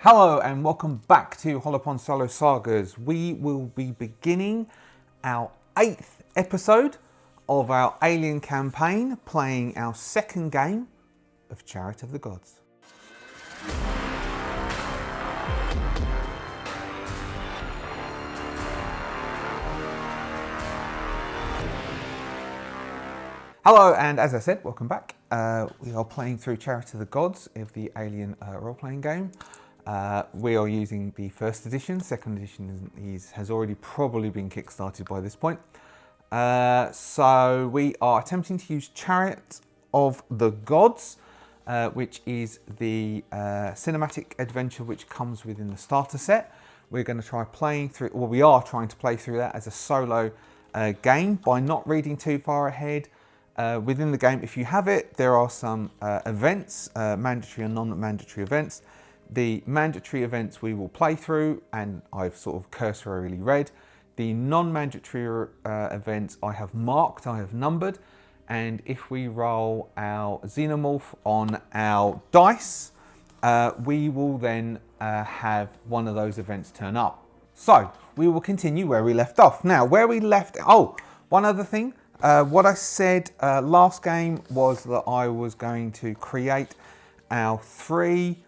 Hello and welcome back to Hollowponds Solo Sagas. We will be beginning our 8th episode of our Alien campaign, playing our second game of Chariot of the Gods. Hello, and as I said, welcome back. We are playing through Chariot of the Gods of the Alien role-playing game. We are using the first edition. Second edition has already probably been kickstarted by this point. So we are attempting to use Chariot of the Gods, which is the cinematic adventure which comes within the starter set. We're going to try playing through, or we are trying to play through that as a solo game by not reading too far ahead. Within the game, if you have it, there are some events, mandatory and non-mandatory events. The mandatory events we will play through, and I've sort of cursorily read. The non-mandatory events I have marked, I have numbered, and if we roll our xenomorph on our dice, we will then have one of those events turn up. So we will continue where we left off. Now, where we left, one other thing. What I said last game was that I was going to create our three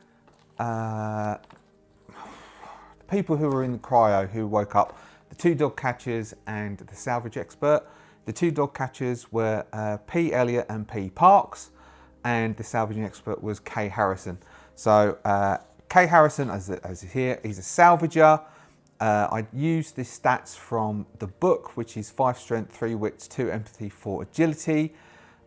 people who were in the cryo who woke up, the two dog catchers and the salvage expert. The two dog catchers were P. Elliott and P. Parks, and the salvaging expert was K. Harrison. So K. Harrison, as is here, he's a salvager. I used the stats from the book, which is 5 strength, 3 wits, 2 empathy, 4 agility.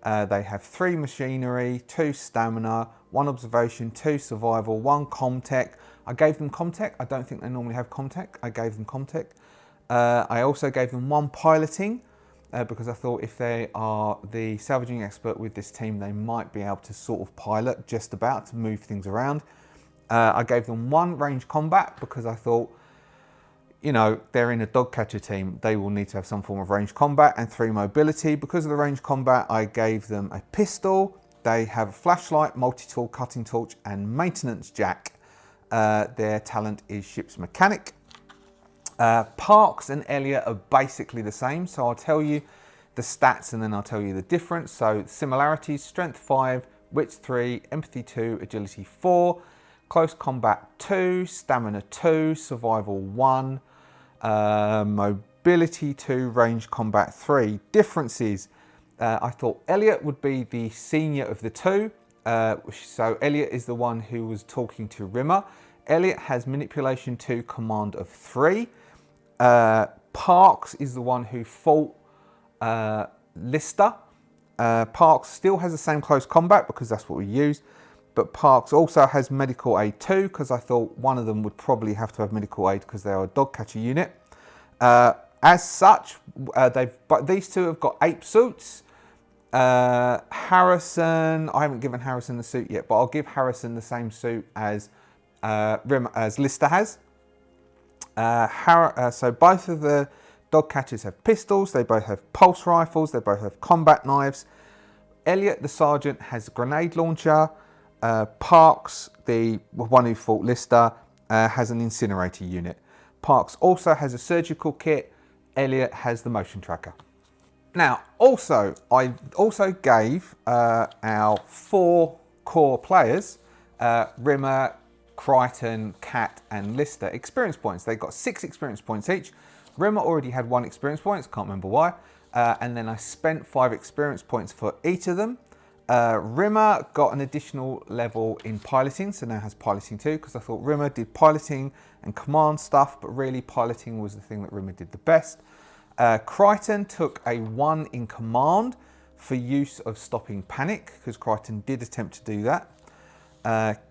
They have 3 machinery, 2 stamina, 1 observation, 2 survival, 1 comtech. I gave them comtech. I don't think they normally have comtech. I gave them comtech. I also gave them 1 piloting because I thought if they are the salvaging expert with this team, they might be able to sort of pilot just about to move things around. I gave them 1 range combat because I thought, you know, they're in a dog catcher team, they will need to have some form of range combat, and 3 mobility. Because of the range combat, I gave them a pistol. They have a flashlight, multi-tool, cutting torch, and maintenance jack. Their talent is ship's mechanic. Parks and Elliott are basically the same, so I'll tell you the stats and then I'll tell you the difference. So similarities: strength 5, wits 3, empathy 2, agility 4, close combat 2, stamina 2, survival 1, mobility 2, range combat 3. Differences: I thought Elliott would be the senior of the two. So Elliott is the one who was talking to Rimmer. Elliott has manipulation 2, command of 3. Parks is the one who fought Lister. Parks still has the same close combat because that's what we used. But Parks also has medical aid 2 because I thought one of them would probably have to have medical aid because they are a dog catcher unit. As such, these two have got ape suits. Harrison, I haven't given Harrison the suit yet, but I'll give Harrison the same suit as Lister has. So both of the dog catchers have pistols. They both have pulse rifles. They both have combat knives. Elliott, the sergeant, has a grenade launcher. Parks, the one who fought Lister, has an incinerator unit. Parks also has a surgical kit. Elliott has the motion tracker. Now, I also gave our 4 core players, Rimmer, Crichton, Cat, and Lister, experience points. They got 6 experience points each. Rimmer already had 1 experience point, can't remember why. And then I spent 5 experience points for each of them. Rimmer got an additional level in piloting, so now has piloting 2, because I thought Rimmer did piloting and command stuff, but really piloting was the thing that Rimmer did the best. Crichton took a 1 in command for use of stopping panic, because Crichton did attempt to do that.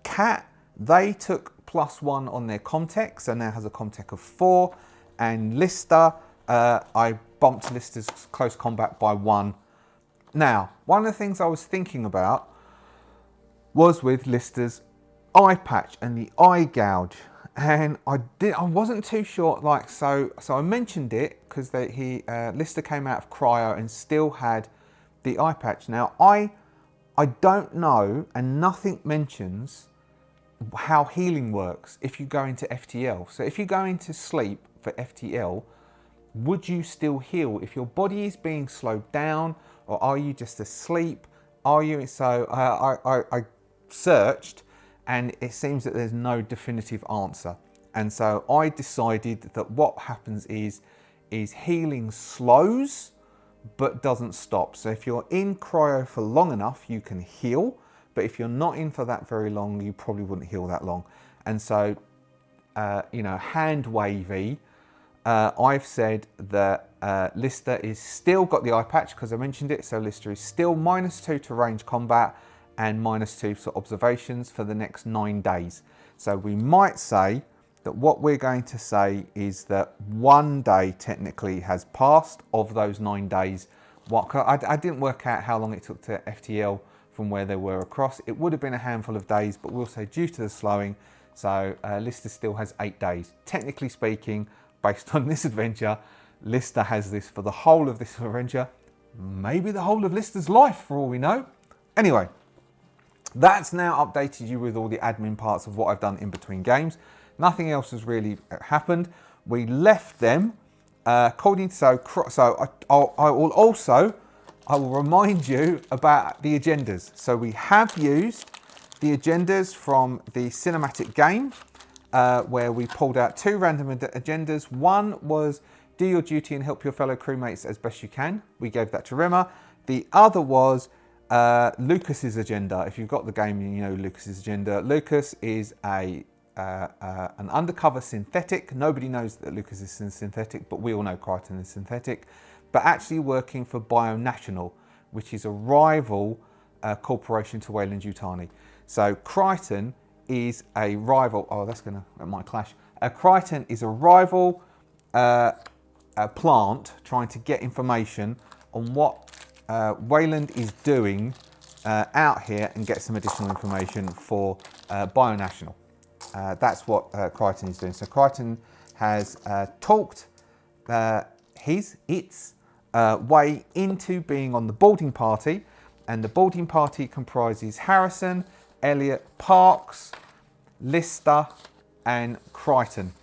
Cat, they took +1 on their comtech, so now has a comtech of 4. And Lister, I bumped Lister's close combat by 1. Now, one of the things I was thinking about was with Lister's eye patch and the eye gouge, and I wasn't too sure. So I mentioned it because Lister came out of cryo and still had the eye patch. Now I don't know, and nothing mentions how healing works if you go into FTL. So if you go into sleep for FTL, would you still heal if your body is being slowed down, or are you just asleep? Are you? So I searched, and it seems that there's no definitive answer. And so I decided that what happens is healing slows but doesn't stop. So if you're in cryo for long enough, you can heal, but if you're not in for that very long, you probably wouldn't heal that long. And so, you know, hand wavy, I've said that Lister is still got the eye patch because I mentioned it. So Lister is still -2 to range combat and -2 to observations for the next 9 days. So we might say that what we're going to say is that 1 day technically has passed of those 9 days. I didn't work out how long it took to FTL from where they were across. It would have been a handful of days, but we'll say due to the slowing. So Lister still has 8 days. Technically speaking, based on this adventure, Lister has this for the whole of this adventure. Maybe the whole of Lister's life for all we know. Anyway, that's now updated you with all the admin parts of what I've done in between games. Nothing else has really happened. We left them according to I will remind you about the agendas. So we have used the agendas from the cinematic game where we pulled out 2 random agendas. One was do your duty and help your fellow crewmates as best you can. We gave that to Rimmer. The other was Lucas's agenda. If you've got the game, you know Lucas's agenda. Lucas is an undercover synthetic. Nobody knows that Lucas is synthetic, but we all know Crichton is synthetic. But actually working for Bionational, which is a rival corporation to Weyland-Yutani. So Crichton is a rival. Oh, that might clash. Crichton is a rival plant trying to get information on what Weyland is doing out here and get some additional information for Bionational. That's what Crichton is doing. So Crichton has talked its way into being on the boarding party, and the boarding party comprises Harrison, Elliot, Parks, Lister, and Crichton.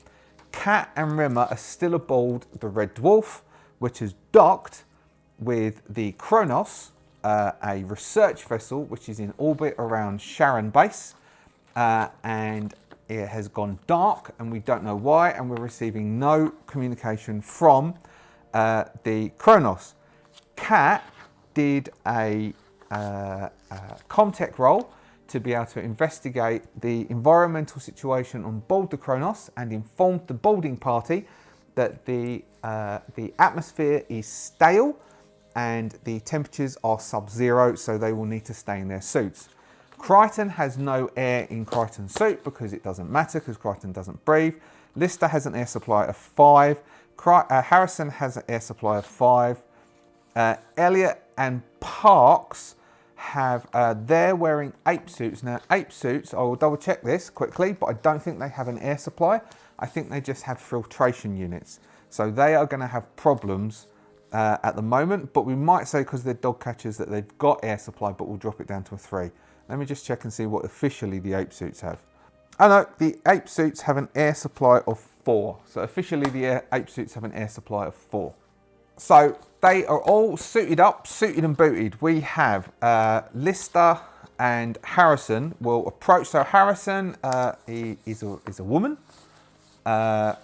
Kat and Rimmer are still aboard the Red Dwarf, which has docked with the Cronos, a research vessel which is in orbit around Sharon Base, and it has gone dark and we don't know why, and we're receiving no communication from the Cronos. Kat did a Comtech role to be able to investigate the environmental situation on board the Cronos and informed the boarding party that the atmosphere is stale and the temperatures are sub-zero, so they will need to stay in their suits. Crichton has no air in Crichton's suit because it doesn't matter because Crichton doesn't breathe. Lister has an air supply of 5. Harrison has an air supply of 5. Elliot and Parks have, they're wearing ape suits. Now, ape suits, I will double check this quickly, but I don't think they have an air supply. I think they just have filtration units. So they are going to have problems at the moment, but we might say because they're dog catchers that they've got air supply, but we'll drop it down to a 3. Let me just check and see what officially the ape suits have. Oh no, the ape suits have an air supply of 4. So officially the ape suits have an air supply of 4. So they are all suited up, suited and booted. We have Lister and Harrison will approach. So Harrison is a woman. Harrison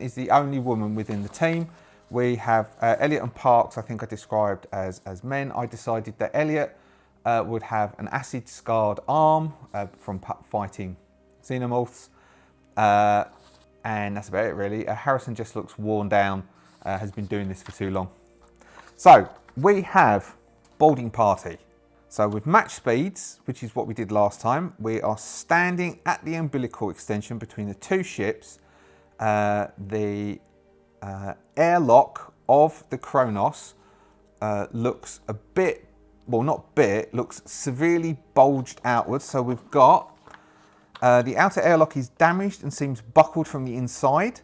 is the only woman within the team. We have Elliot and Parks, I think I described as men. I decided that Elliot would have an acid-scarred arm from fighting xenomorphs. And that's about it, really. Harrison just looks worn down, has been doing this for too long. So, we have boarding party. So, with match speeds, which is what we did last time, we are standing at the umbilical extension between the 2 ships. The airlock of the Cronos looks a bit, well not bit, looks severely bulged outwards. So we've got the outer airlock is damaged and seems buckled from the inside.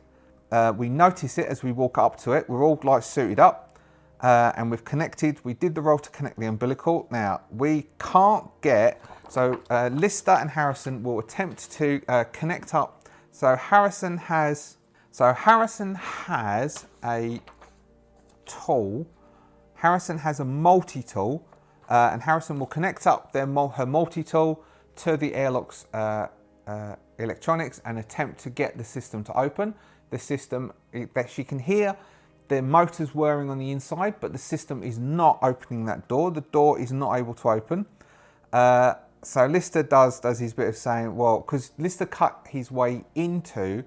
We notice it as we walk up to it. We're all like suited up and we've connected. We did the roll to connect the umbilical. Now we can't get, So Lister and Harrison will attempt to connect up. So Harrison has a tool. Harrison has a multi-tool, and Harrison will connect up her multi-tool to the airlock's electronics and attempt to get the system to open. The system, that she can hear the motors whirring on the inside, but the system is not opening that door. The door is not able to open. So Lister does his bit of saying, well, because Lister cut his way into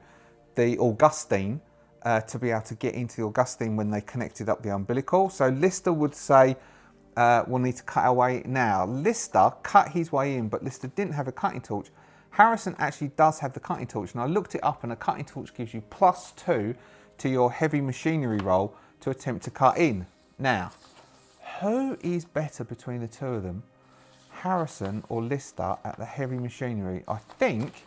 the Augustine to be able to get into the Augustine when they connected up the umbilical. So Lister would say, we'll need to cut our way now. Lister cut his way in, but Lister didn't have a cutting torch. Harrison actually does have the cutting torch, and I looked it up, and a cutting torch gives you +2 to your heavy machinery roll to attempt to cut in. Now, who is better between the two of them, Harrison or Lister at the heavy machinery? I think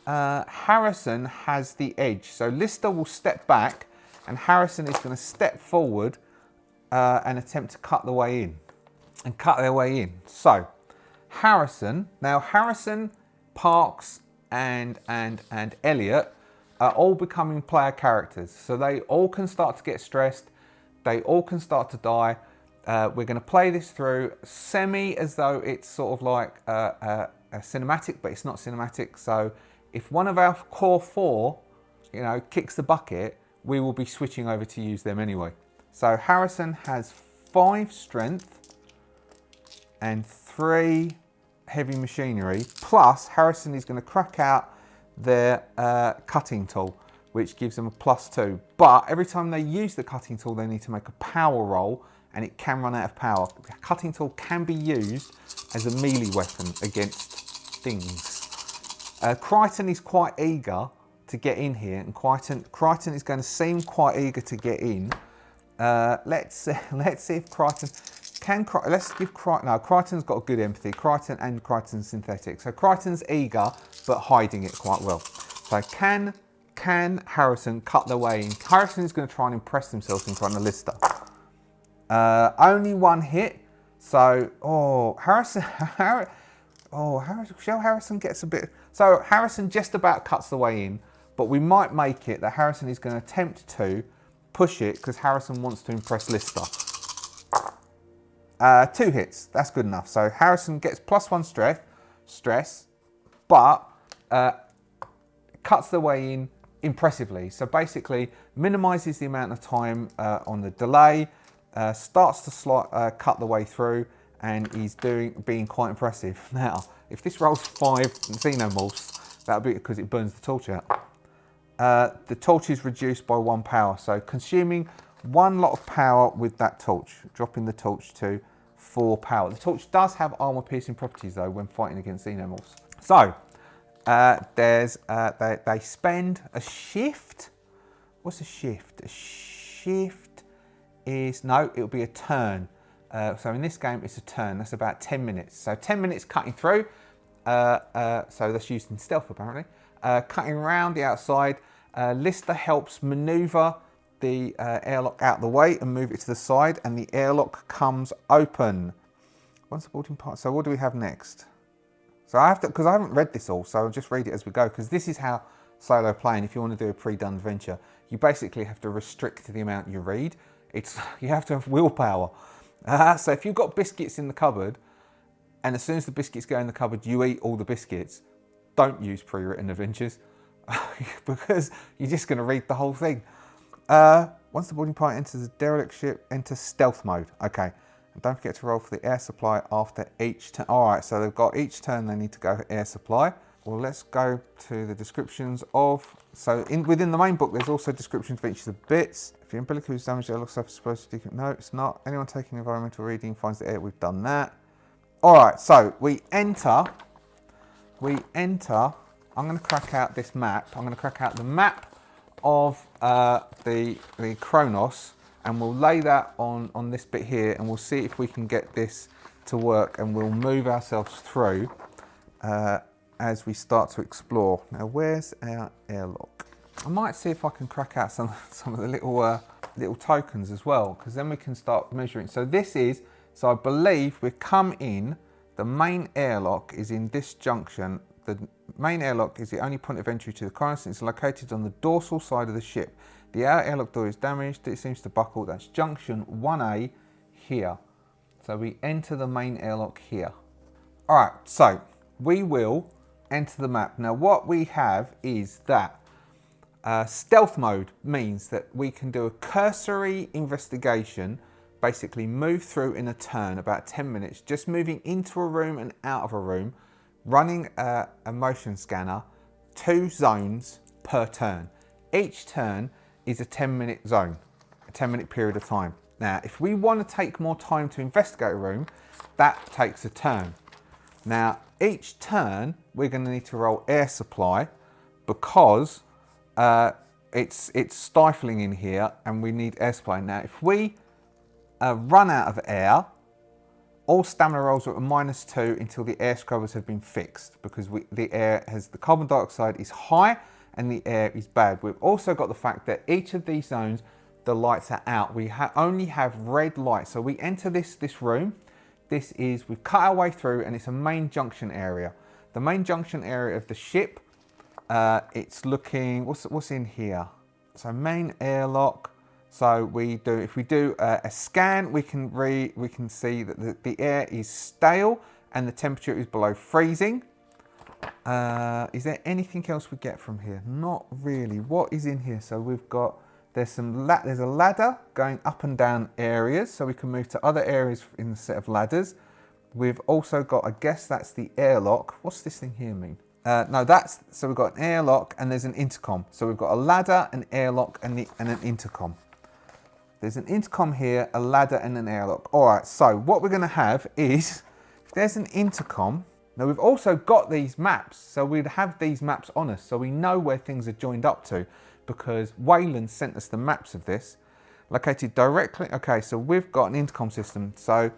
Harrison has the edge. So Lister will step back, and Harrison is going to step forward and attempt to cut the way in, and cut their way in. So Harrison, Parks and Elliot are all becoming player characters. So they all can start to get stressed. They all can start to die. We're going to play this through semi as though it's sort of like a cinematic, but it's not cinematic. So if one of our core 4, kicks the bucket, we will be switching over to use them anyway. So Harrison has 5 strength and 3 heavy machinery, plus Harrison is going to crack out their cutting tool, which gives them a +2. But every time they use the cutting tool, they need to make a power roll, and it can run out of power. The cutting tool can be used as a melee weapon against things. Crichton is quite eager to get in here, and Crichton is going to seem quite eager to get in. Let's see if Crichton can. Let's give Crichton. No, Crichton's got a good empathy. Crichton's synthetic. So Crichton's eager, but hiding it quite well. So can Harrison cut their way in? Harrison is going to try and impress themselves in front of Lister. Only 1 hit. So Harrison gets a bit. So Harrison just about cuts the way in, but we might make it that Harrison is going to attempt to push it because Harrison wants to impress Lister. 2 hits, that's good enough. So Harrison gets +1 stress, but cuts the way in impressively. So basically minimises the amount of time on the delay, starts to cut the way through, and he's being quite impressive. Now, if this rolls 5 xenomorphs, that'll be because it burns the torch out. The torch is reduced by 1 power, so consuming 1 lot of power with that torch, dropping the torch to 4 power. The torch does have armor-piercing properties though when fighting against xenomorphs. So they spend a shift. What's a shift? A shift is it'll be a turn. So in this game it's a turn. That's about 10 minutes. So 10 minutes cutting through. So that's used in stealth apparently. Cutting around the outside. Lister helps maneuver the airlock out of the way and move it to the side, and the airlock comes open. One supporting part. So what do we have next? So I have to, because I haven't read this all, so I'll just read it as we go, because this is how solo playing, if you want to do a pre-done adventure, you basically have to restrict the amount you read. You have to have willpower. So if you've got biscuits in the cupboard, and as soon as the biscuits go in the cupboard, you eat all the biscuits, don't use pre-written adventures, because you're just going to read the whole thing. Once the boarding party enters the derelict ship, enter stealth mode. Okay. And don't forget to roll for the air supply after each turn. All right, so they've got each turn they need to go for air supply. Well, let's go to the descriptions of... So within the main book, there's also descriptions of each of the bits. If your umbilical is damaged, it looks like it's supposed to... No, it's not. Anyone taking environmental reading finds the air. We've done that. All right, so we enter. I'm going to crack out this map. I'm going to crack out the map of the Cronos, and we'll lay that on this bit here, and we'll see if we can get this to work, and we'll move ourselves through as we start to explore. Now, where's our airlock? I might see if I can crack out some of the little tokens as well, because then we can start measuring. So I believe we've come in The main airlock is in this junction. The main airlock is the only point of entry to the Cronos. It's located on the dorsal side of the ship. The outer airlock door is damaged. It seems to buckle. That's junction 1A here. So we enter the main airlock here. All right, so we will enter the map. Now what we have is that stealth mode means that we can do a cursory investigation, basically move through in a turn, about 10 minutes, just moving into a room and out of a room, running a motion scanner, 2 zones per turn. Each turn is a 10-minute zone, a 10-minute period of time. Now, if we want to take more time to investigate a room, that takes a turn. Now, each turn, we're going to need to roll air supply because it's stifling in here and we need air supply. Now, if we run out of air, all stamina rolls are at -2 until the air scrubbers have been fixed because the carbon dioxide is high and the air is bad. We've also got the fact that each of these zones, the lights are out. We only have red lights. So we enter this room. We've cut our way through and it's a main junction area. The main junction area of the ship, it's looking, what's in here? So main airlock. So if we do a scan, we can see that the air is stale and the temperature is below freezing. Is there anything else we get from here? Not really. What is in here? So we've got, there's a ladder going up and down areas, so we can move to other areas in the set of ladders. We've also got, I guess that's the airlock. What's this thing here mean? No, so we've got an airlock and there's an intercom. So we've got a ladder, an airlock and an intercom. There's an intercom here, a ladder and an airlock. All right, so what we're gonna have is, if there's an intercom, now we've also got these maps. So we'd have these maps on us so we know where things are joined up to because Wayland sent us the maps of this. Located directly, okay, so we've got an intercom system. So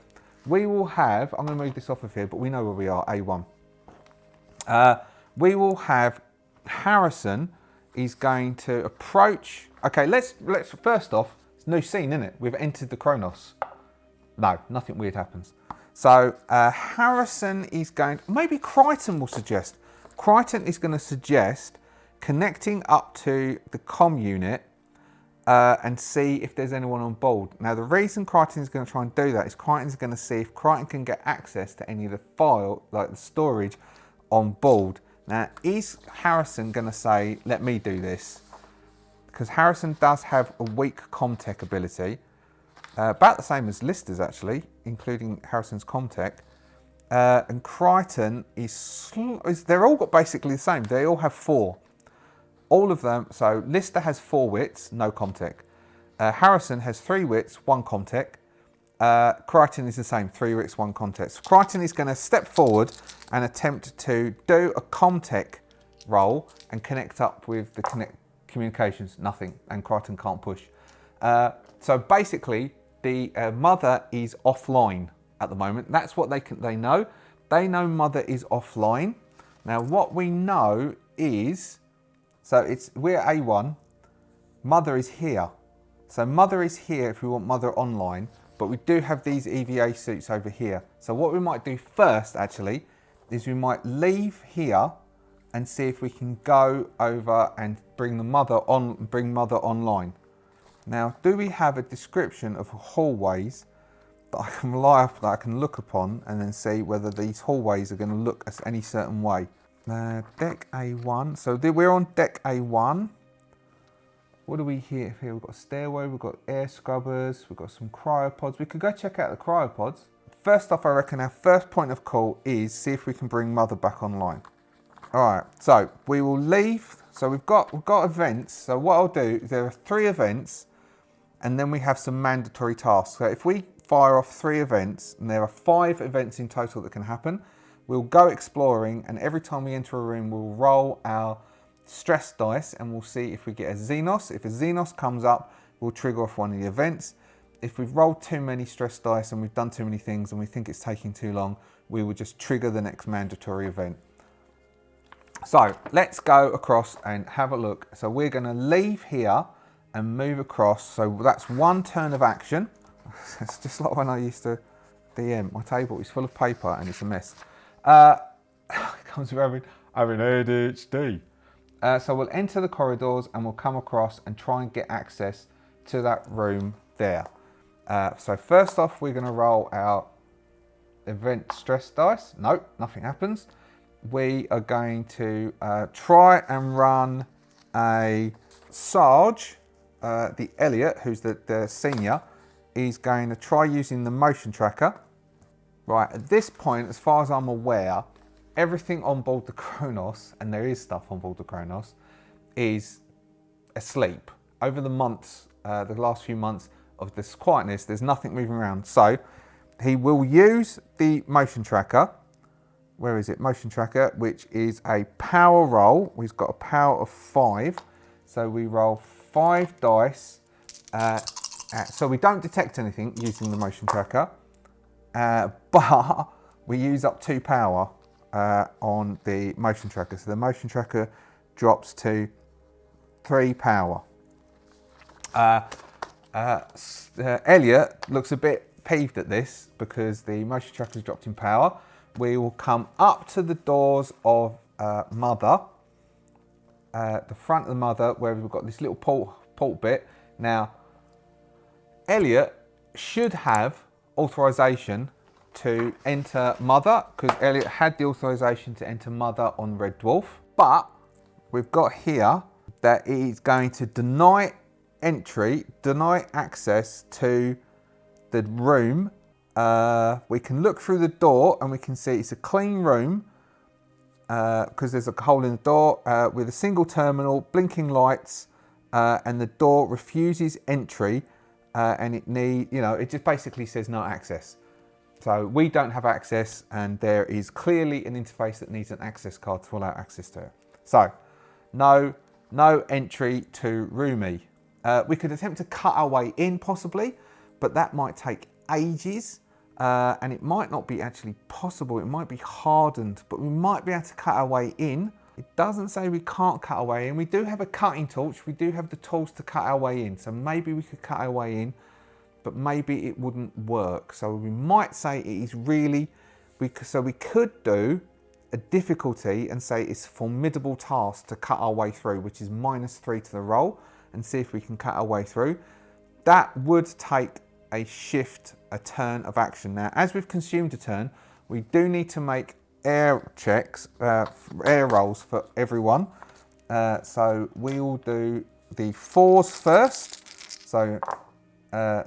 we will have, I'm gonna move this off of here, but we know where we are, A1. We will have Harrison is going to approach, okay, let's first off, new scene, isn't it? We've entered the Cronos. No, nothing weird happens. So Harrison is going, maybe Crichton will suggest. Crichton is going to suggest connecting up to the comm unit and see if there's anyone on board. Now the reason Crichton is going to try and do that is Crichton is going to see if Crichton can get access to any of the file, like the storage on board. Now is Harrison going to say, let me do this? Because Harrison does have a weak comtech ability, about the same as Lister's actually, including Harrison's comtech. And Crichton they're all got basically the same. They all have 4. All of them, so Lister has 4 wits, no comtech. Harrison has 3 wits, 1 comtech. Crichton is the same, 3 wits, 1 comtech. So Crichton is going to step forward and attempt to do a comtech roll and connect up with the communications, nothing, and Crichton can't push. So basically, the mother is offline at the moment. That's what they know. They know mother is offline. Now what we know is, so we're A1, mother is here. So mother is here if we want mother online, but we do have these EVA suits over here. So what we might do first actually, is we might leave here and see if we can go over and bring mother online. Now, do we have a description of hallways that I can that I can look upon and then see whether these hallways are going to look as any certain way? Deck A1. So we're on deck A1. What do we here? Here we've got a stairway, we've got air scrubbers, we've got some cryopods. We could go check out the cryopods. First off, I reckon our first point of call is see if we can bring mother back online. All right, so we will leave. So we've got events. So what I'll do is there are 3 events and then we have some mandatory tasks. So if we fire off 3 events, and there are 5 events in total that can happen, we'll go exploring, and every time we enter a room, we'll roll our stress dice and we'll see if we get a Xenos. If a Xenos comes up, we'll trigger off one of the events. If we've rolled too many stress dice and we've done too many things and we think it's taking too long, we will just trigger the next mandatory event. So let's go across and have a look. So we're going to leave here and move across. So that's 1 turn of action. It's just like when I used to DM. My table is full of paper and it's a mess. It comes with having ADHD. So we'll enter the corridors and we'll come across and try and get access to that room there. So first off, we're going to roll our event stress dice. Nope, nothing happens. We are going to try and run a Sarge, the Elliot, who's the senior, is going to try using the motion tracker. Right, at this point, as far as I'm aware, everything on board the Cronos, and there is stuff on board the Cronos, is asleep. Over the months, the last few months of this quietness, there's nothing moving around. So he will use the motion tracker. Where is it? Motion tracker, which is a power roll. We've got a power of 5. So we roll 5 dice. So we don't detect anything using the motion tracker, but we use up 2 power on the motion tracker. So the motion tracker drops to 3 power. Elliot looks a bit peeved at this because the motion tracker's dropped in power. We will come up to the doors of Mother, the front of the Mother, where we've got this little port bit. Now, Elliot should have authorization to enter Mother, because Elliot had the authorization to enter Mother on Red Dwarf. But we've got here that he's going to deny entry, deny access to the room. We can look through the door and we can see it's a clean room because there's a hole in the door with a single terminal, blinking lights, and the door refuses entry, and it just basically says no access. So we don't have access, and there is clearly an interface that needs an access card to allow access to it. So no entry to Roomy. We could attempt to cut our way in possibly, but that might take ages. And it might not be actually possible. It might be hardened, but we might be able to cut our way in. It doesn't say we can't cut our way in. We do have a cutting torch. We do have the tools to cut our way in. So maybe we could cut our way in, but maybe it wouldn't work. So we might say it is really, so we could do a difficulty and say it's a formidable task to cut our way through, which is -3 to the roll, and see if we can cut our way through. That would take a shift, a turn of action. Now, as we've consumed a turn, we do need to make air checks, air rolls for everyone. So we will do the 4s first. So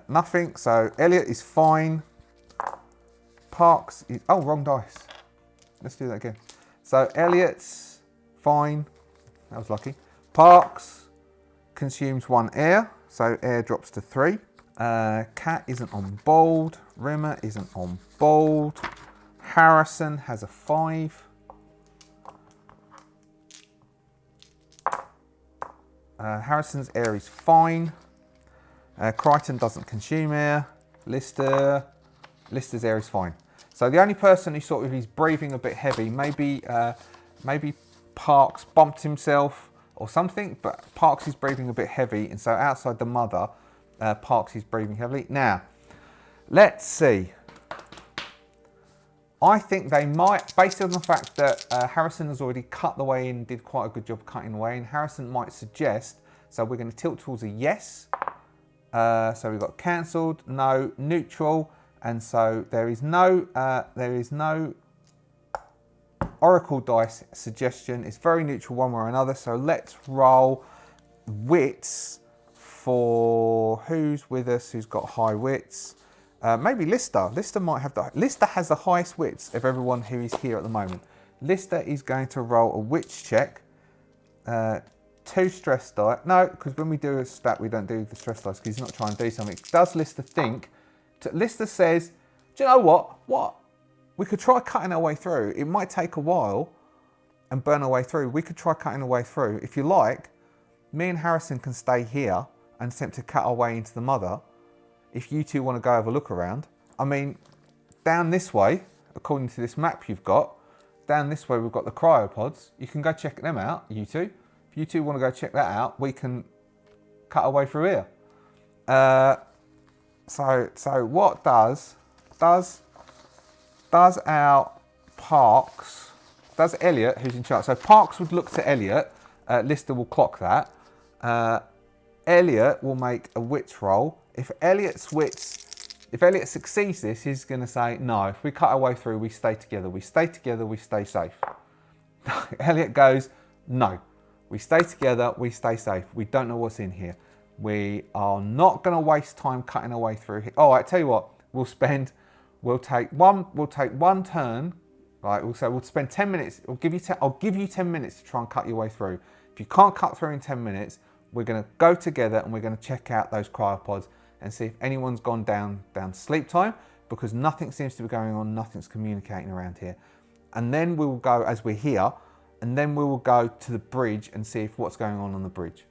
nothing. So Elliot is fine. Parks is, oh, wrong dice. Let's do that again. So Elliot's fine. That was lucky. Parks consumes 1 air. So air drops to 3. Cat isn't on board. Rimmer isn't on board. Harrison has a 5. Harrison's air is fine. Crichton doesn't consume air. Lister's air is fine. So the only person who sort of is breathing a bit heavy, maybe Parks bumped himself or something, but Parks is breathing a bit heavy, and so outside the Mother, Parks is breathing heavily. Now, let's see. I think they might, based on the fact that Harrison has already cut the way in, did quite a good job cutting the way in, Harrison might suggest, so we're going to tilt towards a yes. So we've got cancelled, no, neutral, and so there is no Oracle dice suggestion. It's very neutral one way or another, so let's roll wits for who's with us, who's got high wits. Maybe Lister. Lister might have Lister has the highest wits of everyone who is here at the moment. Lister is going to roll a wits check. 2 stress dice. No, because when we do a stat, we don't do the stress dice because he's not trying to do something. Does Lister think? Lister says, do you know what? We could try cutting our way through. It might take a while and burn our way through. We could try cutting our way through. If you like, me and Harrison can stay here and attempt to cut our way into the Mother. If you two want to go have a look around. I mean, down this way, according to this map you've got, down this way we've got the cryopods. You can go check them out, you two. If you two want to go check that out, we can cut our way through here. So what does does our Parks, does Elliot, who's in charge. So Parks would look to Elliot. Lister will clock that. Elliot will make a wits roll. If Elliot succeeds this, he's going to say, no, if we cut our way through, we stay together. We stay together, we stay safe. Elliot goes, no, we stay together, we stay safe. We don't know what's in here. We are not going to waste time cutting our way through here. All right, tell you what, we'll take one turn. Right, we'll spend 10 minutes. I'll give you 10 minutes to try and cut your way through. If you can't cut through in 10 minutes, we're going to go together and we're going to check out those cryopods and see if anyone's gone down sleep time, because nothing seems to be going on, nothing's communicating around here. And then we will go, as we're here, and then we will go to the bridge and see if what's going on the bridge.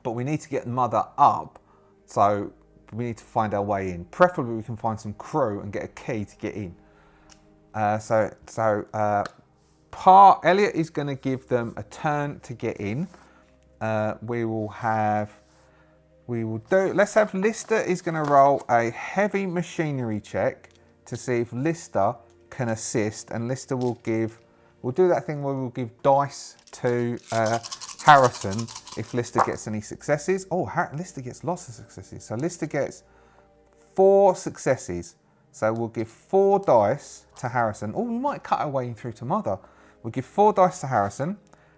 But we need to get Mother up, so we need to find our way in. Preferably we can find some crew and get a key to get in. Elliot is going to give them a turn to get in. Let's have Lister is going to roll a heavy machinery check to see if Lister can assist, and Lister we'll do that thing where we'll give dice to Harrison if Lister gets any successes. Oh, Lister gets lots of successes. So Lister gets 4 successes. So we'll give 4 dice to Harrison. Oh, we might cut our way through to Mother. We'll give 4 dice to Harrison.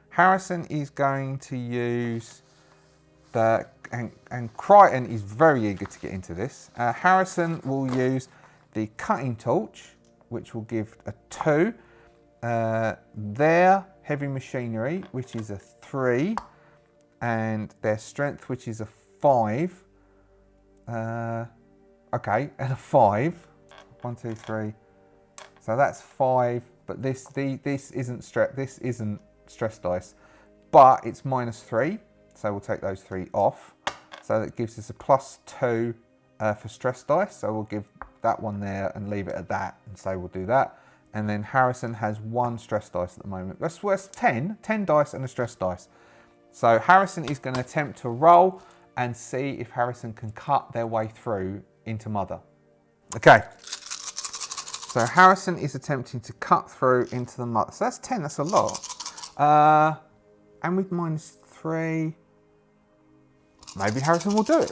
Harrison is going to use and Crichton is very eager to get into this. Harrison will use the cutting torch, which will give a 2. Their heavy machinery, which is a 3, and their strength, which is a 5. Okay, and a 5. 1, 2, 3. So that's 5. But this isn't stress dice, but it's -3. So we'll take those 3 off. So that gives us a +2 for stress dice. So we'll give that one there and leave it at that. And so we'll do that. And then Harrison has 1 stress dice at the moment. That's worth 10 dice and a stress dice. So Harrison is going to attempt to roll and see if Harrison can cut their way through into Mother. Okay. So Harrison is attempting to cut through into the Mother. So that's 10, that's a lot. And with -3, maybe Harrison will do it.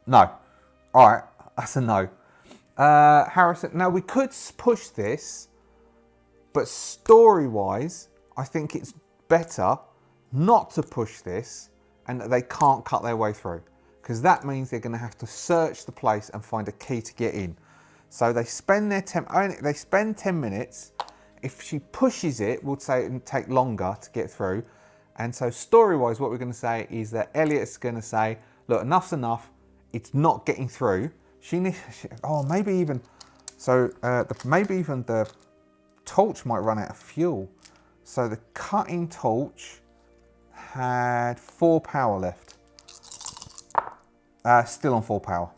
No. All right, that's a no. Harrison, now we could push this, but story-wise, I think it's better not to push this and that they can't cut their way through, because that means they're going to have to search the place and find a key to get in. So they spend 10 minutes. If she pushes it, we'll say it will take longer to get through. And so story-wise, what we're going to say is that Elliot's going to say, look, enough's enough. It's not getting through. Maybe even the torch might run out of fuel. So the cutting torch had 4 power left. Still on 4 power.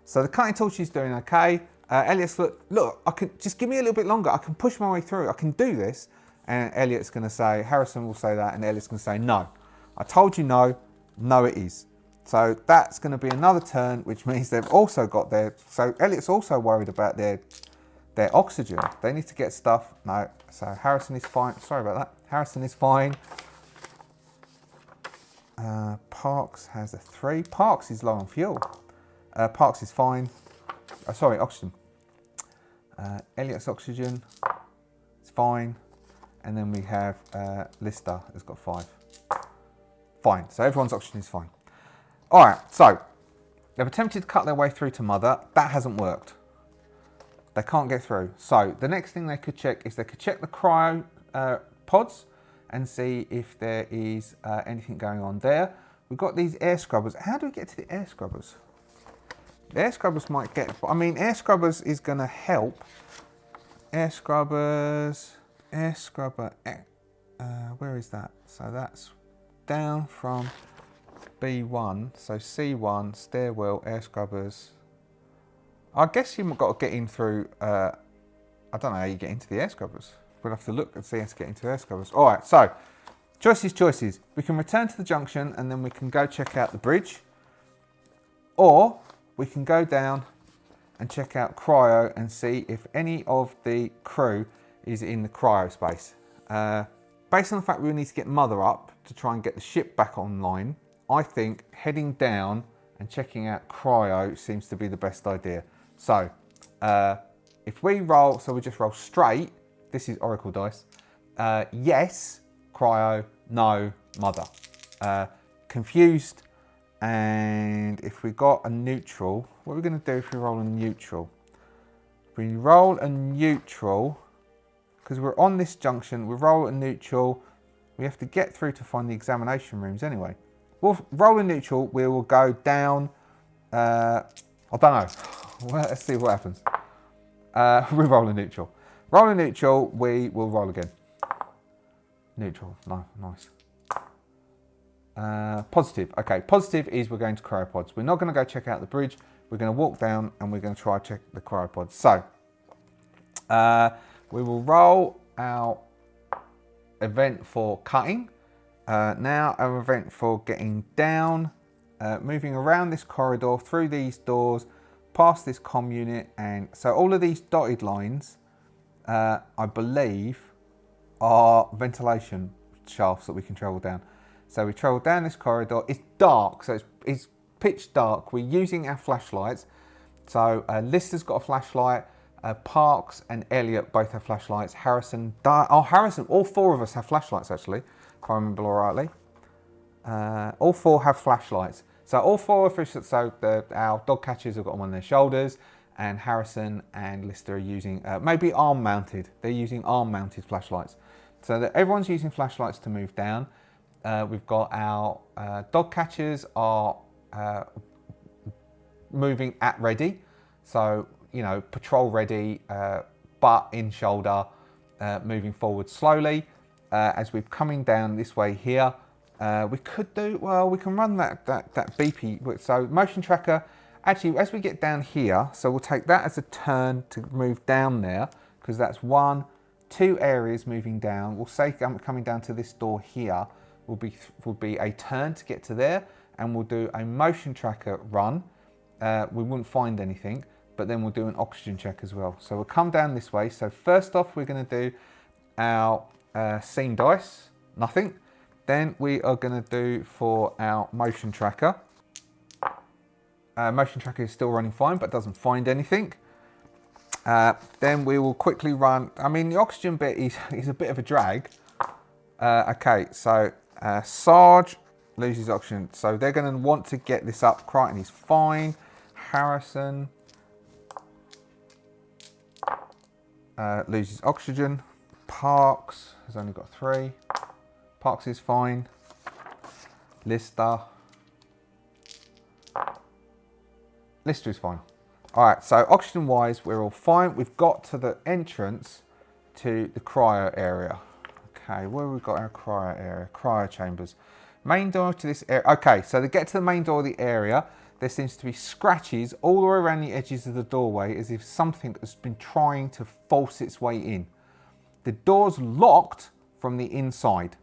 So the cutting torch is doing okay. Elliot's look, I can just give me a little bit longer. I can push my way through. I can do this. And Elliot's going to say, Harrison will say that, and Elliot's going to say, no. I told you no. No, it is. So that's going to be another turn, which means they've also got so Elliot's also worried about their oxygen. They need to get stuff. No. So Harrison is fine. Sorry about that. Harrison is fine. Parks has a 3. Parks is low on fuel. Parks is fine. Sorry, oxygen. Elliot's oxygen is fine. And then we have Lister has got 5. Fine. So everyone's oxygen is fine. All right. So they've attempted to cut their way through to Mother. That hasn't worked. They can't get through. So the next thing they could check is they could check the cryo pods and see if there is anything going on there. We've got these air scrubbers. How do we get to the air scrubbers? The air scrubbers might get... I mean, air scrubbers is going to help. Air scrubbers... Air scrubber... where is that? So that's down from B1. So C1, stairwell, air scrubbers. I guess you've got to get in through... I don't know how you get into the air scrubbers. We'll have to look and see how to get into air scrubbers. All right, so... Choices. We can return to the junction and then we can go check out the bridge. Or... we can go down and check out cryo and see if any of the crew is in the cryo space. Based on the fact we need to get Mother up to try and get the ship back online, I think heading down and checking out cryo seems to be the best idea. So if we roll, so we just roll straight, this is Oracle dice, yes, cryo, no, Mother. Confused, and if we got a neutral, what are we going to do if we roll a neutral? If we roll a neutral, because we're on this junction, we roll a neutral, we have to get through to find the examination rooms anyway. We'll roll a neutral, we will go down, I don't know, well, let's see what happens. We roll a neutral. Roll a neutral, we will roll again. Neutral, no, nice. Positive, okay, positive is we're going to cryopods. We're not going to go check out the bridge, we're going to walk down and we're going to try check the cryopods. So, we will roll our event for cutting. Now our event for getting down, moving around this corridor, through these doors, past this comm unit, and so all of these dotted lines, I believe, are ventilation shafts that we can travel down. So we travel down this corridor. It's dark, so it's pitch dark. We're using our flashlights. So Lister's got a flashlight. Parks and Elliot both have flashlights. Harrison, all four of us have flashlights actually, if I remember rightly. All four have flashlights. So all four of us, so our dog catchers have got them on their shoulders, and Harrison and Lister are using, maybe arm mounted. They're using arm mounted flashlights. So that everyone's using flashlights to move down. We've got our dog catchers are moving at ready. So, you know, patrol ready, butt in shoulder, moving forward slowly. As we're coming down this way here, we could do, well, we can run that beepy. So motion tracker, actually, as we get down here, so we'll take that as a turn to move down there, because that's 1, 2 areas moving down. We'll say coming down to this door here will be a turn to get to there, and we'll do a motion tracker run. We wouldn't find anything, but then we'll do an oxygen check as well. So we'll come down this way. So first off, we're going to do our scene dice, nothing. Then we are going to do for our motion tracker. Motion tracker is still running fine, but doesn't find anything. Then we will quickly run. I mean, the oxygen bit is a bit of a drag. Okay, so Sarge loses oxygen. So they're going to want to get this up. Crichton is fine. Harrison loses oxygen. Parks has only got 3. Parks is fine. Lister is fine. All right, so oxygen wise, we're all fine. We've got to the entrance to the cryo area. Okay, where have we got our cryo area? Cryo chambers. Main door to this area. Okay, so to get to the main door of the area, there seems to be scratches all the way around the edges of the doorway, as if something has been trying to force its way in. The door's locked from the inside.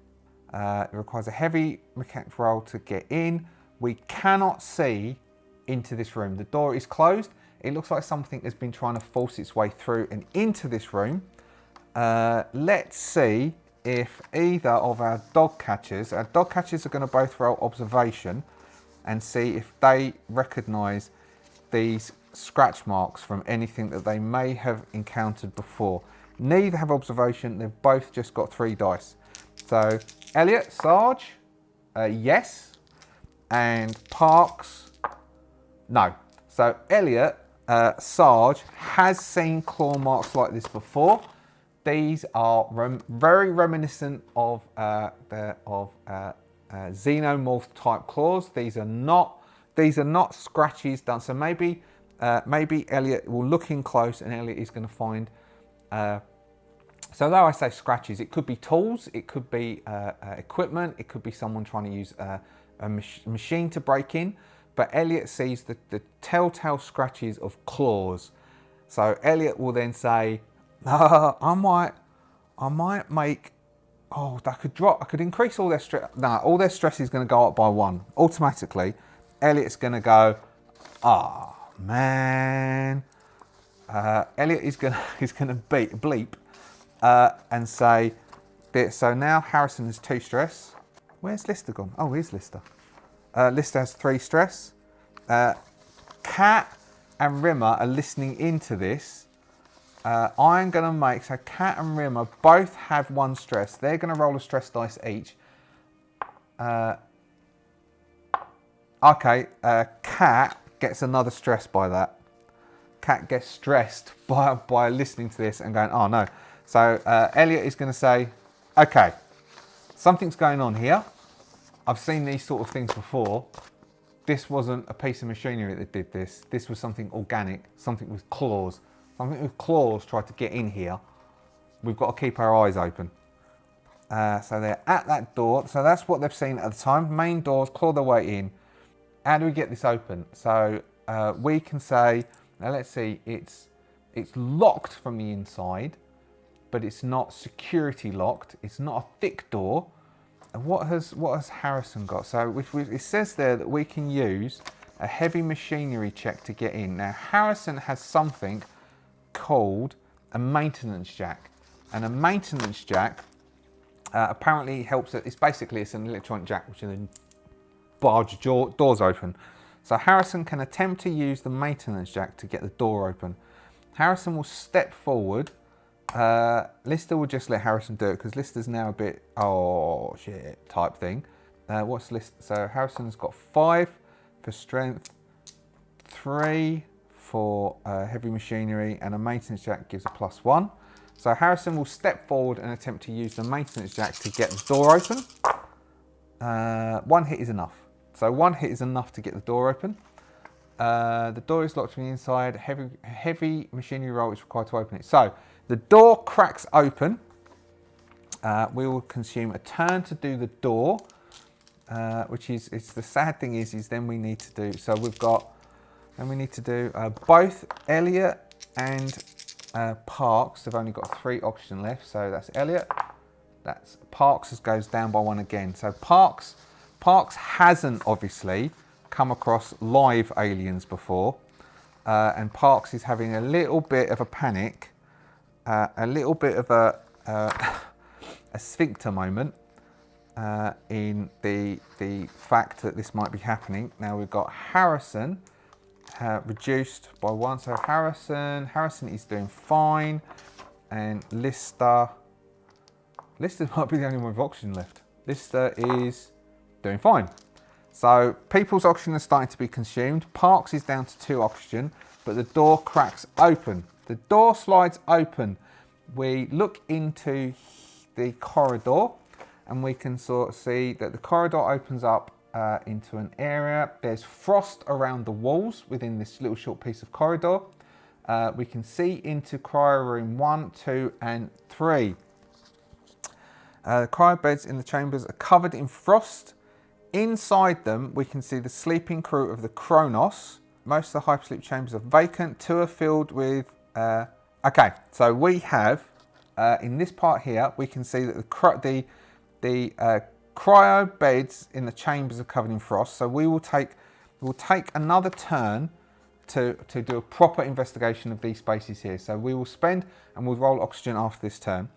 It requires a heavy mechanic roll to get in. We cannot see into this room. The door is closed. It looks like something has been trying to force its way through and into this room. Let's see if either of our dog catchers are going to both roll observation and see if they recognise these scratch marks from anything that they may have encountered before. Neither have observation. They've both just got 3 dice. So Elliot, Sarge, yes, and Parks, no. So Elliot, Sarge has seen claw marks like this before. These are very reminiscent of xenomorph type claws. These are not scratches done. So maybe Elliot will look in close, and Elliot is going to find. So though I say scratches, it could be tools, it could be equipment, it could be someone trying to use a machine to break in. But Elliot sees the telltale scratches of claws. So Elliot will then say, I might make, I could increase all their stress. No, all their stress is going to go up by 1. Automatically, Elliot's going to go, man, Elliot is gonna bleep and say, so now Harrison has 2 stress. Where's Lister gone? Oh, here's Lister. Lister has 3 stress. Kat and Rimmer are listening into this. I'm going to make, so Kat and Rimmer both have 1 stress. They're going to roll a stress dice each. Okay, Kat gets another stress by that. Kat gets stressed by listening to this and going, oh no. So Elliot is going to say, okay, something's going on here. I've seen these sort of things before. This wasn't a piece of machinery that did this. This was something organic, something with claws. Something with claws tried to get in here. We've got to keep our eyes open. So they're at that door. So that's what they've seen at the time. Main doors, claw their way in. How do we get this open? So we can say, now let's see, it's locked from the inside, but it's not security locked. It's not a thick door. And what has Harrison got? So it says there that we can use a heavy machinery check to get in. Now Harrison has something called a maintenance jack, and a maintenance jack apparently helps. It's an electronic jack which then barge doors open. So Harrison can attempt to use the maintenance jack to get the door open. Harrison will step forward. Lister will just let Harrison do it because Lister's now a bit, oh shit, type thing. What's Lister? So Harrison's got 5 for strength, 3 for heavy machinery, and a maintenance jack gives a +1. So Harrison will step forward and attempt to use the maintenance jack to get the door open. 1 hit is enough. So 1 hit is enough to get the door open. The door is locked from the inside. Heavy machinery roll is required to open it. So the door cracks open. We will consume a turn to do the door, which is, the sad thing is then we need to do, so we've got, and we need to do both Elliot and Parks have only got 3 oxygen left. So that's Elliot, that's Parks goes down by 1 again. So Parks hasn't obviously come across live aliens before, and Parks is having a little bit of a panic, a little bit of a sphincter moment in the fact that this might be happening. Now we've got Harrison reduced by 1, so Harrison is doing fine, and Lister might be the only one with oxygen left. Lister is doing fine. So people's oxygen is starting to be consumed. Parks is down to 2 oxygen, but the door cracks open. The door slides open. We look into the corridor and we can sort of see that the corridor opens up into an area. There's frost around the walls within this little short piece of corridor. We can see into cryo room 1, 2 and 3. The cryo beds in the chambers are covered in frost. Inside them, we can see the sleeping crew of the Cronos. Most of the hypersleep chambers are vacant. 2 are filled with... okay, so we have, in this part here, we can see that the cryo beds in the chambers are covered in frost. So we'll take another turn to do a proper investigation of these spaces here. So we will spend, and we'll roll oxygen after this turn.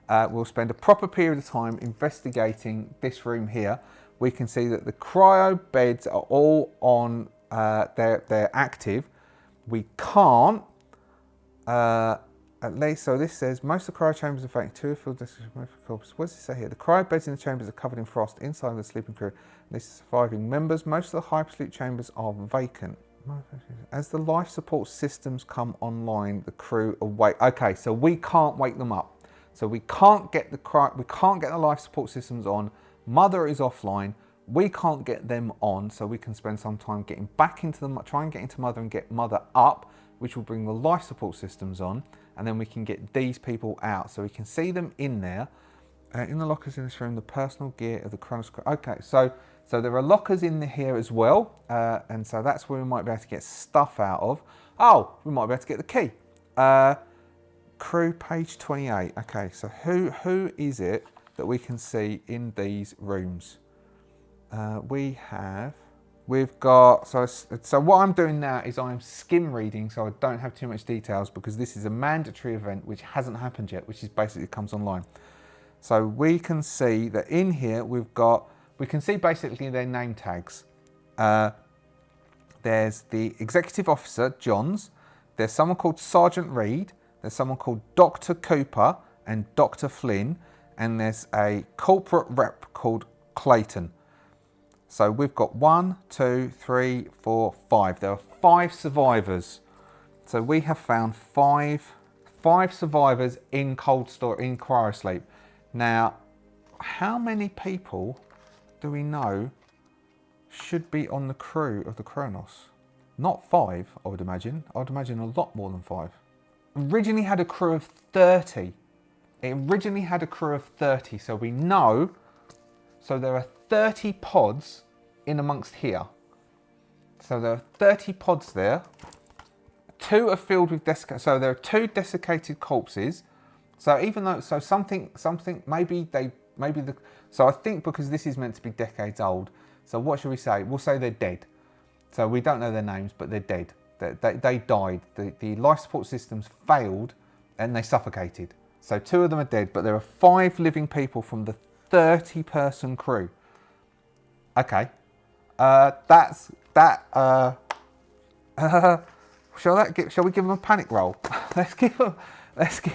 We'll spend a proper period of time investigating this room here. We can see that the cryo beds are all on, they're active. We can't, at least, so this says, most of the cryo chambers are vacant, 2 are filled with corpses. What does it say here? The cryo beds in the chambers are covered in frost inside the sleeping crew. This is surviving members. Most of the hypersleep chambers are vacant. As the life support systems come online, the crew awake. Okay, so we can't wake them up. So we can't get the life support systems on. Mother is offline. We can't get them on, so we can spend some time getting back into them, try and get into Mother and get Mother up, which will bring the life support systems on, and then we can get these people out. So we can see them in there. In the lockers in this room, the personal gear of the Cronos. Okay, so there are lockers in here as well, and so that's where we might be able to get stuff out of. Oh, we might be able to get the key. Crew, page 28. Okay, so who is it that we can see in these rooms? We have We've got, so what I'm doing now is I'm skim reading, so I don't have too much details because this is a mandatory event which hasn't happened yet, which is basically comes online. So we can see that in here we can see basically their name tags. There's the executive officer, Johns. There's someone called Sergeant Reed. There's someone called Dr. Cooper and Dr. Flynn. And there's a corporate rep called Clayton. So we've got 1, 2, 3, 4, 5. There are 5 survivors. So we have found five survivors in in cryosleep. Now, how many people do we know should be on the crew of the Cronos? Not 5, I would imagine. I would imagine a lot more than 5. Originally had a crew of 30. It originally had a crew of 30, so we know. So there are 30 pods in amongst here. So there are 30 pods there. 2 are filled with desiccated. So there are 2 desiccated corpses. So even though, so something, so I think because this is meant to be decades old. So what should we say? We'll say they're dead. So we don't know their names, but they're dead. They died. The life support systems failed and they suffocated. So 2 of them are dead, but there are 5 living people from the 30-person crew. Okay, shall we give them a panic roll? let's give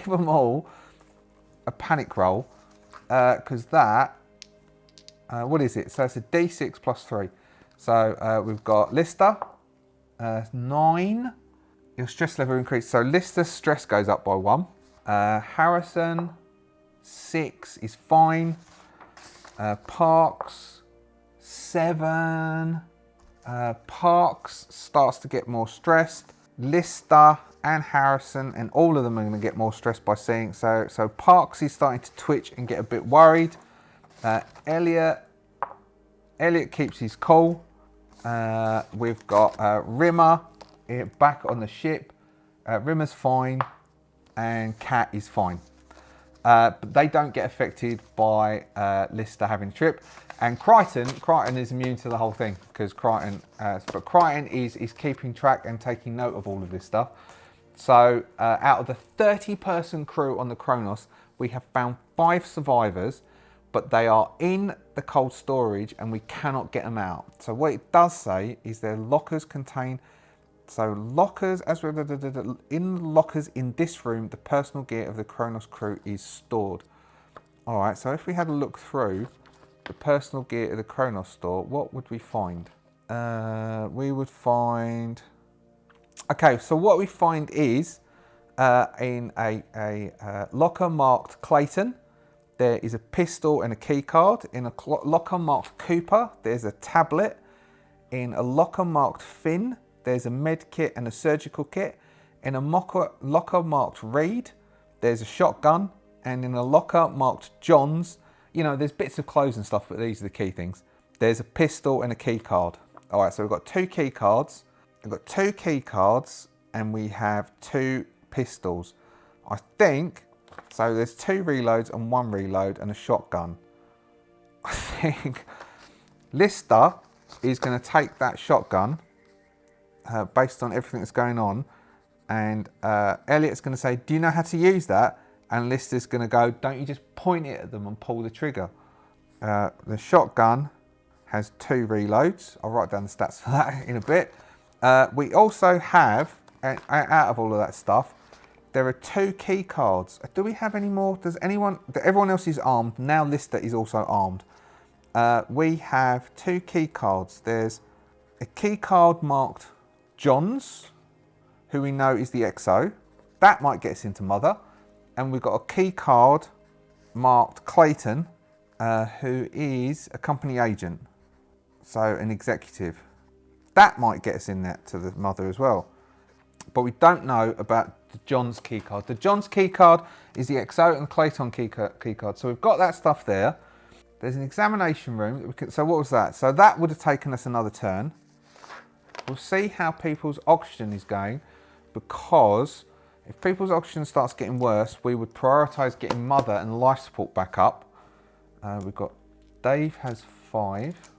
them all a panic roll, because what is it? So it's a D6 plus 3. So we've got Lister, 9. Your stress level increased. So Lister's stress goes up by 1. Harrison, 6 is fine. Parks, 7. Parks starts to get more stressed. Lister and Harrison and all of them are going to get more stressed by seeing. So Parks is starting to twitch and get a bit worried. Elliot keeps his cool. We've got Rimmer back on the ship. Rimmer's fine and Cat is fine. But they don't get affected by Lister having a trip. And Crichton is immune to the whole thing because Crichton is keeping track and taking note of all of this stuff. So out of the 30-person crew on the Cronos, we have found 5 survivors, but they are in the cold storage and we cannot get them out. So what it does say is their lockers contain, so lockers, in lockers in this room, the personal gear of the Cronos crew is stored. All right, so if we had a look through the personal gear of the Cronos store, what would we find? We would find, okay, so what we find is in a locker marked Clayton, there is a pistol and a key card. In a locker marked Cooper, there's a tablet. In a locker marked Finn, there's a med kit and a surgical kit. In a locker marked Reed, there's a shotgun. And in a locker marked Johns, you know, there's bits of clothes and stuff, but these are the key things. There's a pistol and a key card. All right, so we've got 2 key cards. We've got 2 key cards and we have 2 pistols. I think, so there's 2 reloads and 1 reload and a shotgun. I think Lister is going to take that shotgun based on everything that's going on. And Elliot's going to say, do you know how to use that? And Lister's going to go, don't you just point it at them and pull the trigger? The shotgun has 2 reloads. I'll write down the stats for that in a bit. We also have, out of all of that stuff, there are 2 key cards. Do we have any more? Everyone else is armed. Now Lister is also armed. We have 2 key cards. There's a key card marked Johns, who we know is the XO. That might get us into Mother. And we've got a key card marked Clayton, who is a company agent, so an executive. That might get us in there to the Mother as well. But we don't know about the John's key card. The John's key card is the XO and the Clayton key card. So we've got that stuff there. There's an examination room. So what was that? So that would have taken us another turn. We'll see how people's oxygen is going, because if people's oxygen starts getting worse, we would prioritise getting Mother and life support back up. We've got Dave has 5.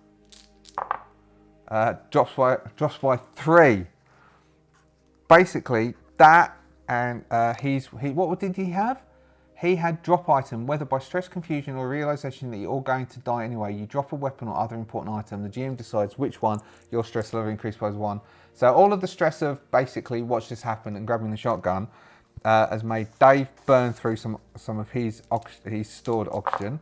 drops by 3. Basically, that and what did he have? He had drop item, whether by stress, confusion, or realization that you're all going to die anyway. You drop a weapon or other important item. The GM decides which one your stress level increased by 1. So all of the stress of basically watch this happen and grabbing the shotgun has made Dave burn through some of his stored oxygen.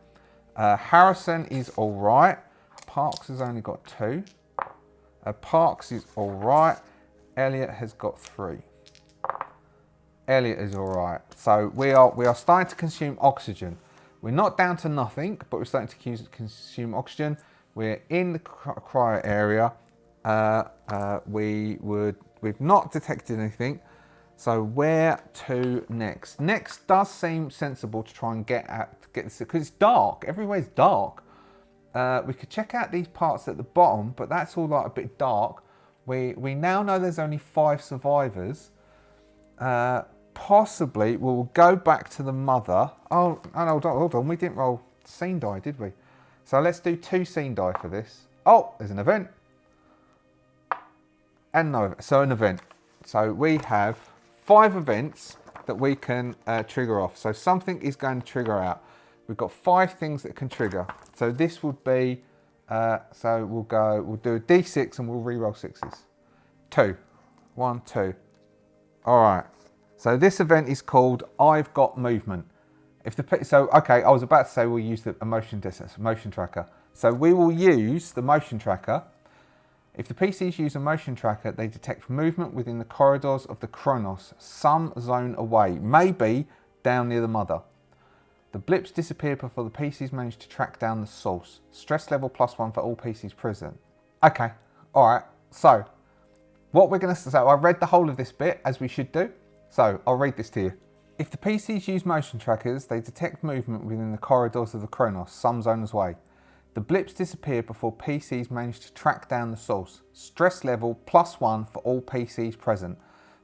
Harrison is all right. Parks has only got 2. Parks is all right. Elliot has got 3. Elliot is all right. So we are starting to consume oxygen. We're not down to nothing, but we're starting to consume oxygen. We're in the cryo area. We've not detected anything. So where to next? Next does seem sensible to try and get this, because it's dark. Everywhere's dark. We could check out these parts at the bottom, but that's all like a bit dark. We now know there's only 5 survivors. Possibly we'll go back to the mother. Oh, no, hold on. We didn't roll scene die, did we? So let's do 2 scene die for this. Oh, there's an event. And no event. So an event. So we have 5 events that we can trigger off. So something is going to trigger out. We've got 5 things that can trigger. So this would be, so we'll do a D6 and we'll re-roll 6s. 2. 1, 2. All right. So this event is called I've Got Movement. Okay, I was about to say we'll use the motion tracker. So we will use the motion tracker. If the PCs use a motion tracker, they detect movement within the corridors of the Cronos, some zone away, maybe down near the mother. The blips disappear before the PCs manage to track down the source. Stress level +1 for all PCs present. Okay, all right. So what we're going to, so I read the whole of this bit as we should do. So I'll read this to you. If the PCs use motion trackers, they detect movement within the corridors of the Cronos, some zones away. The blips disappear before PCs manage to track down the source. Stress level +1 for all PCs present.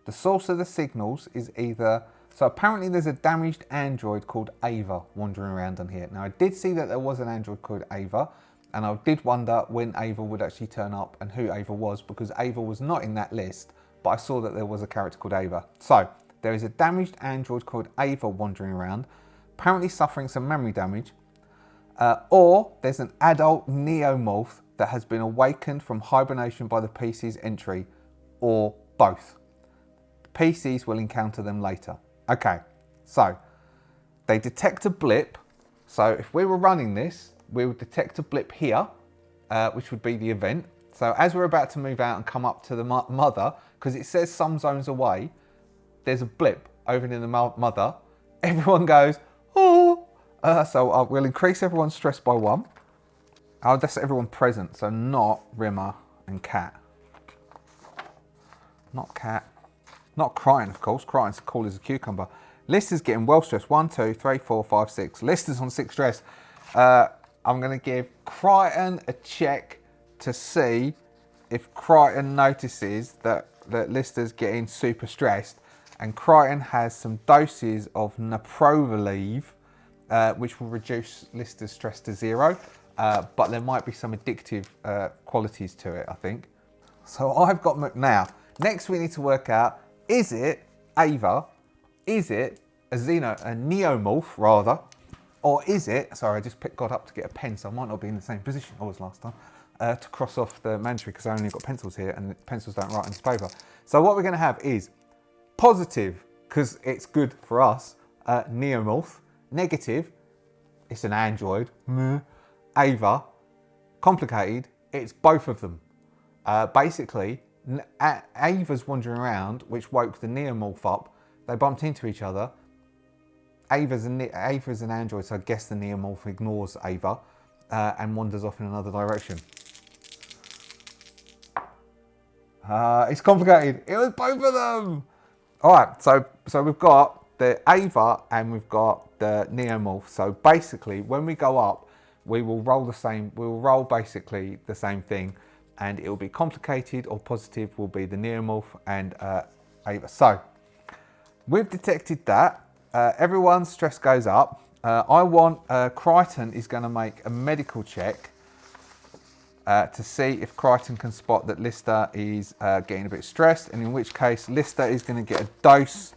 The source of the signals is either... So apparently there's a damaged android called Ava wandering around on here. Now I did see that there was an android called Ava, and I did wonder when Ava would actually turn up and who Ava was, because Ava was not in that list, but I saw that there was a character called Ava. So there is a damaged android called Ava wandering around, apparently suffering some memory damage. Or there's an adult neomorph that has been awakened from hibernation by the PC's entry, or both. The PCs will encounter them later. Okay, so they detect a blip. So if we were running this, we would detect a blip here, which would be the event. So as we're about to move out and come up to the mother, because it says some zones away, there's a blip over near the mother. Everyone goes, oh. So we'll increase everyone's stress by 1. That's everyone present, so not Rimmer and Cat. Not Cat. Not Crichton, of course. Crichton's cool as a cucumber. Lister's getting well stressed. 1, 2, 3, 4, 5, 6. Lister's on 6 stress. I'm going to give Crichton a check to see if Crichton notices that Lister's getting super stressed. And Crichton has some doses of Naprovaleve, which will reduce Lister's stress to 0. But there might be some addictive qualities to it, I think. So I've got... Now, next we need to work out, is it Ava? Is it a neomorph, rather? Or is it... Sorry, I just got up to get a pen, so I might not be in the same position I was last time. To cross off the mandatory, because I only got pencils here, and the pencils don't write on this paper. So what we're going to have is positive, because it's good for us, neomorph. Negative, it's an android. Ava, complicated, it's both of them. Basically, Ava's wandering around, which woke the neomorph up. They bumped into each other. Ava's an android, so I guess the neomorph ignores Ava and wanders off in another direction. It's complicated. It was both of them. All right, so we've got the Ava and we've got the neomorph. So basically, when we go up, we will roll the same. We will roll basically the same thing, and it will be complicated or positive. Will be the neomorph and Ava. So we've detected that. Everyone's stress goes up. I want Crichton is going to make a medical check. to see if Crichton can spot that Lister is getting a bit stressed, and in which case Lister is going to get a dose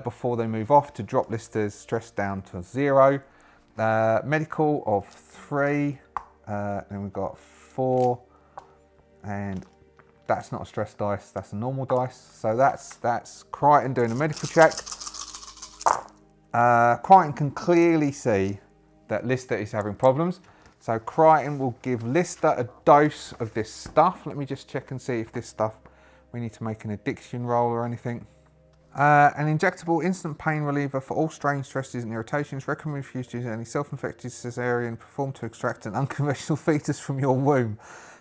before they move off to drop Lister's stress down to 0. Medical of 3, then we've got 4, and that's not a stress dice, that's a normal dice. So that's Crichton doing a medical check. Crichton can clearly see that Lister is having problems. So Crichton will give Lister a dose of this stuff. Let me just check and see if this stuff, we need to make an addiction roll or anything. An injectable instant pain reliever for all strain, stresses and irritations. Recommended for use to use any self-infected cesarean performed to extract an unconventional fetus from your womb.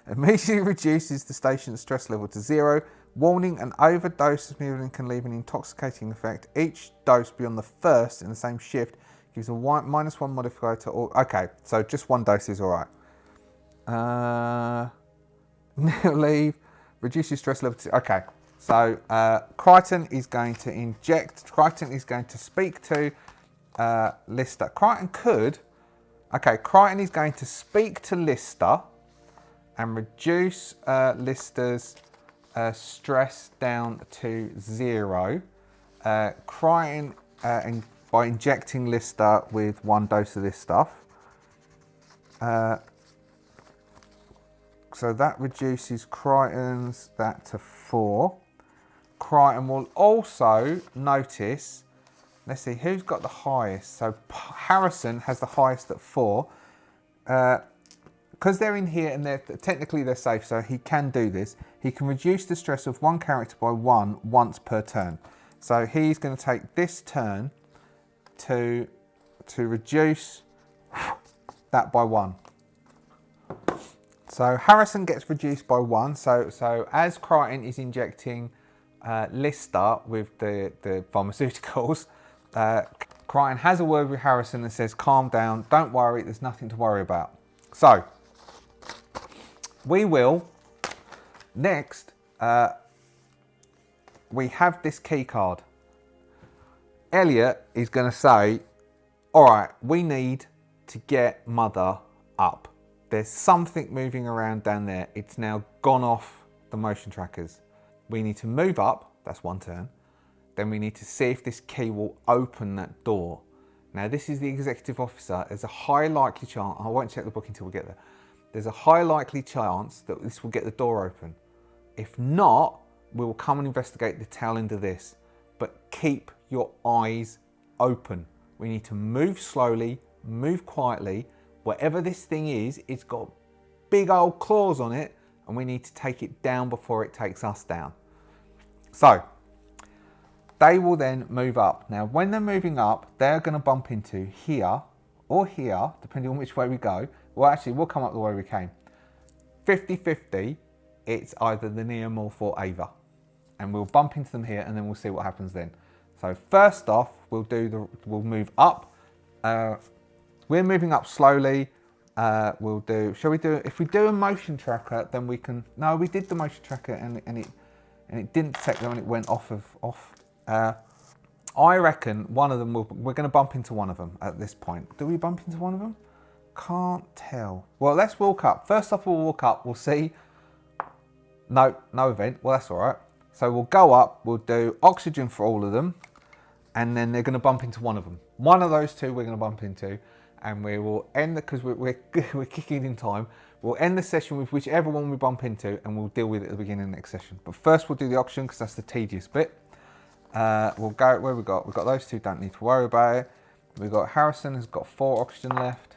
Immediately reduces the station's stress level to 0. Warning, an overdose of Myrulin can leave an intoxicating effect. Each dose beyond the first in the same shift gives a -1 modifier to all. Okay, so just one dose is all right. Leave, reduces stress level to, okay. So Crichton is going to inject, Crichton is going to speak to Lister. Crichton is going to speak to Lister and reduce Lister's stress down to 0. Crichton, by injecting Lister with 1 dose of this stuff. So that reduces Crichton's that to 4. Crichton will also notice, let's see, who's got the highest? So Harrison has the highest at 4. Because they're in here and technically they're safe, so he can do this. He can reduce the stress of one character by 1 once per turn. So he's going to take this turn to reduce that by 1. So Harrison gets reduced by 1. So as Crichton is injecting Lister with the pharmaceuticals, Crichton has a word with Harrison and says, calm down, don't worry, there's nothing to worry about. So we will next, we have this key card. Elliot is going to say, all right, we need to get Mother up. There's something moving around down there. It's now gone off the motion trackers. We need to move up, that's 1 turn. Then we need to see if this key will open that door. Now this is the executive officer. There's a high likely chance, I won't check the book until we get there. There's a high likely chance that this will get the door open. If not, we will come and investigate the tail end of this. But keep your eyes open. We need to move slowly, move quietly. Whatever this thing is, it's got big old claws on it, and we need to take it down before it takes us down. So they will then move up. Now, when they're moving up, they're going to bump into here or here, depending on which way we go. Well, actually, we'll come up the way we came. 50-50, it's either the Neomorph or Ava. And we'll bump into them here, and then we'll see what happens then. So first off, we'll move up. We're moving up slowly. Shall we do, if we do a motion tracker, then we can, no, we did the motion tracker and it didn't detect them and it went off. I reckon one of them, we're going to bump into one of them at this point. Do we bump into one of them? Can't tell. Well, let's walk up. First off, we'll walk up, we'll see. No event. Well, that's all right. So we'll go up, we'll do oxygen for all of them, and then they're going to bump into one of them. One of those two we're going to bump into, and we will end, because we're kicking in time, we'll end the session with whichever one we bump into, and we'll deal with it at the beginning of the next session. But first we'll do the oxygen, because that's the tedious bit. We'll go, where we've got those two, don't need to worry about it. We've got Harrison has got 4 oxygen left,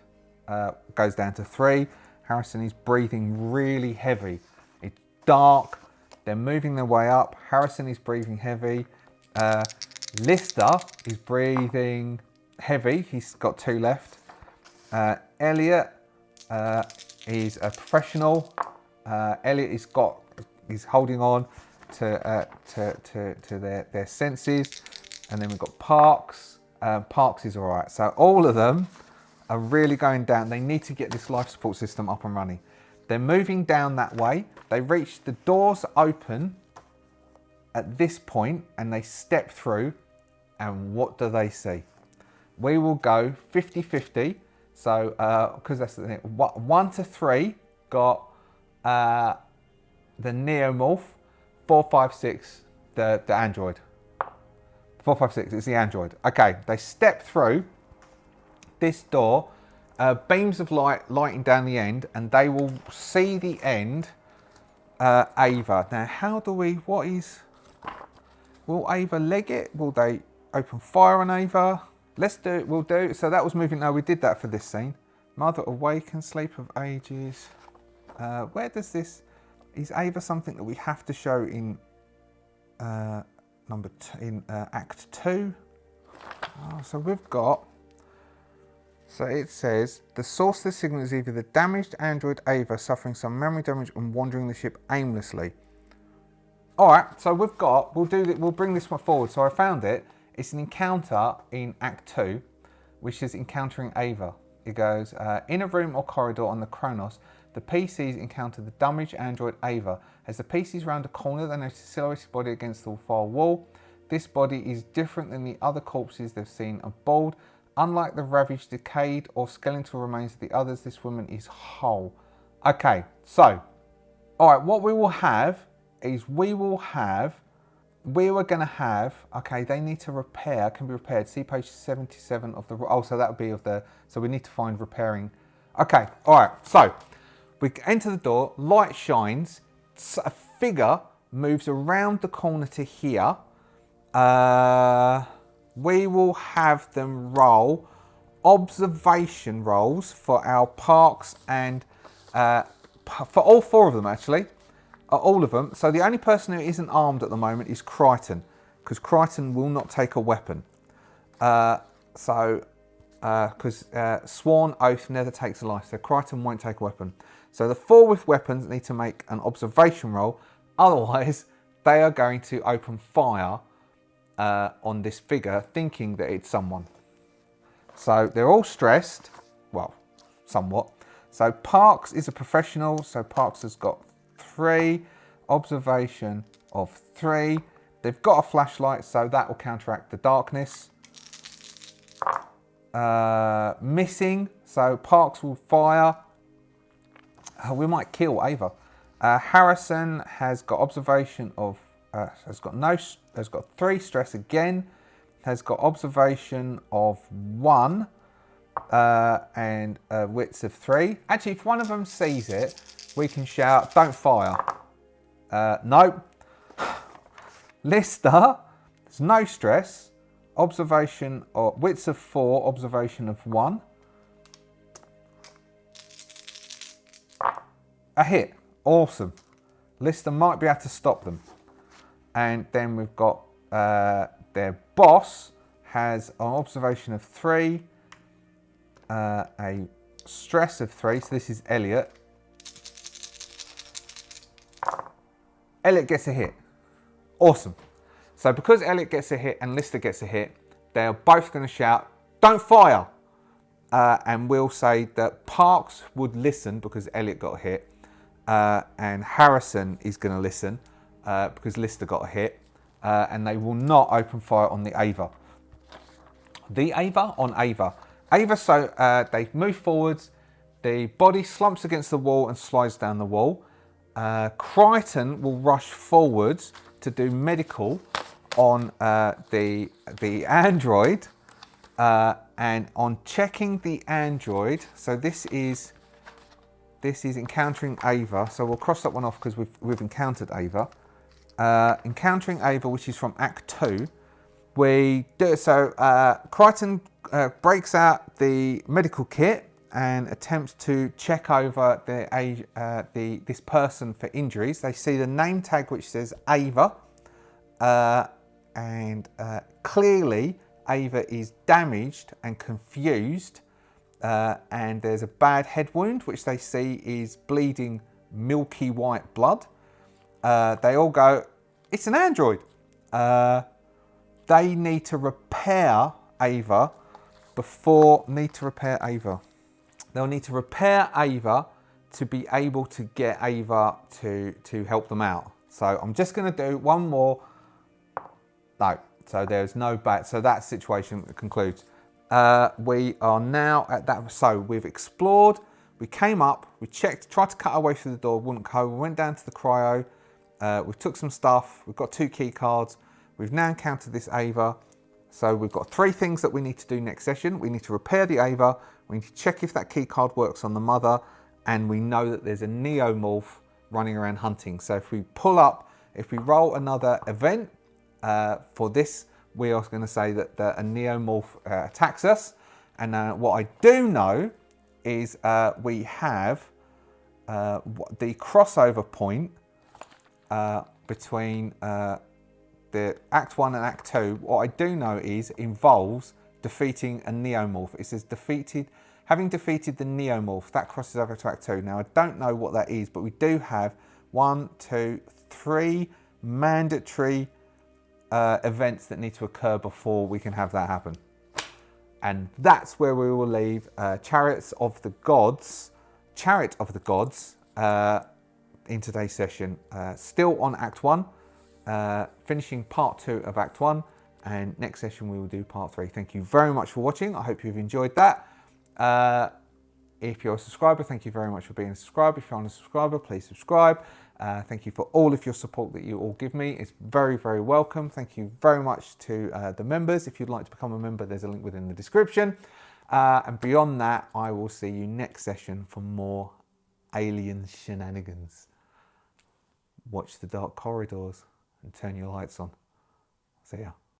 goes down to 3. Harrison is breathing really heavy. It's dark, they're moving their way up. Harrison is breathing heavy. Lister is breathing heavy, he's got 2 left. Elliot is a professional. Elliot is holding on to their senses, and then we've got Parks. Parks is all right. So all of them are really going down. They need to get this life support system up and running. They're moving down that way. They reach the doors open at this point, and they step through. And what do they see? We will go 50-50. So because that's the thing, 1 to 3 got the Neomorph, 456, the android. 456 is the android. Okay, they step through this door, beams of light lighting down the end, and they will see the end, Ava. Now, how do we, will Ava leg it? Will they open fire on Ava? Let's do it, we'll do. So that was moving, no, we did that for this scene. Mother awakens, sleep of ages. Where does this, is Ava something that we have to show in Act 2? Oh, so we've got, so it says, the source of the signal is either the damaged android Ava suffering some memory damage and wandering the ship aimlessly. All right, so we've got, we'll bring this one forward. So I found it. It's an encounter in Act 2, which is encountering Ava. It goes, in a room or corridor on the Cronos, the PCs encounter the damaged android Ava. As the PCs round a corner, they notice a silhouetted body against the far wall. This body is different than the other corpses they've seen and bald. Unlike the ravaged, decayed or skeletal remains of the others, this woman is whole. Okay, so, all right, what we will have is we were going to have, okay, they need to repair, can be repaired. See page 77 of the, oh, so that would be of the, so we need to find repairing. Okay, all right, so we enter the door, light shines, a figure moves around the corner to here. We will have them roll observation rolls for our Parks and, for all four of them actually. All of them. So the only person who isn't armed at the moment is Crichton, because Crichton will not take a weapon. Because sworn oath never takes a life, so Crichton won't take a weapon. So the four with weapons need to make an observation roll, otherwise they are going to open fire on this figure, thinking that it's someone. So they're all stressed, well, somewhat. So Parks is a professional, so Parks has got 3, observation of 3. They've got a flashlight, so that will counteract the darkness. Missing, so Parks will fire. We might kill Ava. Harrison has got observation of, has got 3 stress again. Has got observation of 1 and wits of 3. Actually, if one of them sees it, we can shout, don't fire. No. Lister, there's no stress. Observation, or wits of 4, observation of 1. A hit. Awesome. Lister might be able to stop them. And then we've got their boss has an observation of 3, a stress of 3. So this is Elliot. Elliot gets a hit. Awesome. So because Elliot gets a hit and Lister gets a hit, they're both going to shout, don't fire. And we'll say that Parks would listen because Elliot got a hit. And Harrison is going to listen because Lister got a hit. And they will not open fire on the Ava. The Ava on Ava. Ava, so they move forwards. The body slumps against the wall and slides down the wall. Crichton will rush forwards to do medical on the android. And on checking the android, so this is encountering Ava. So we'll cross that one off because we've encountered Ava. Encountering Ava, which is from Act 2. We do it, so Crichton breaks out the medical kit and attempts to check over this person for injuries. They see the name tag which says Ava, and clearly Ava is damaged and confused, and there's a bad head wound which they see is bleeding milky white blood. They all go, it's an android. They need to repair Ava They'll need to repair Ava to be able to get Ava to help them out. So I'm just going to do one more. No, so there's no bad. So that situation concludes. We are now at that. So we've explored. We came up, we checked, tried to cut our way through the door, wouldn't go. We went down to the cryo, we took some stuff, we've got 2 key cards. We've now encountered this Ava. So we've got 3 things that we need to do next session. We need to repair the Ava, we need to check if that key card works on the mother, and we know that there's a neomorph running around hunting. So if we pull up, if we roll another event for this, we are going to say that a neomorph attacks us. And what I do know is we have the crossover point between the Act 1 and Act 2. What I do know is involves defeating a neomorph. It says having defeated the neomorph, that crosses over to Act 2. Now I don't know what that is, but we do have 1, 2, 3 mandatory events that need to occur before we can have that happen. And that's where we will leave Chariot of the Gods in today's session. Still on Act 1, finishing part 2 of Act 1, and next session we will do part 3. Thank you very much for watching. I hope you've enjoyed that. If you're a subscriber, thank you very much for being a subscriber. If you're not a subscriber, please subscribe. Thank you for all of your support that you all give me. It's very, very welcome. Thank you very much to the members. If you'd like to become a member, there's a link within the description. And beyond that, I will see you next session for more alien shenanigans. Watch the dark corridors and turn your lights on. See ya.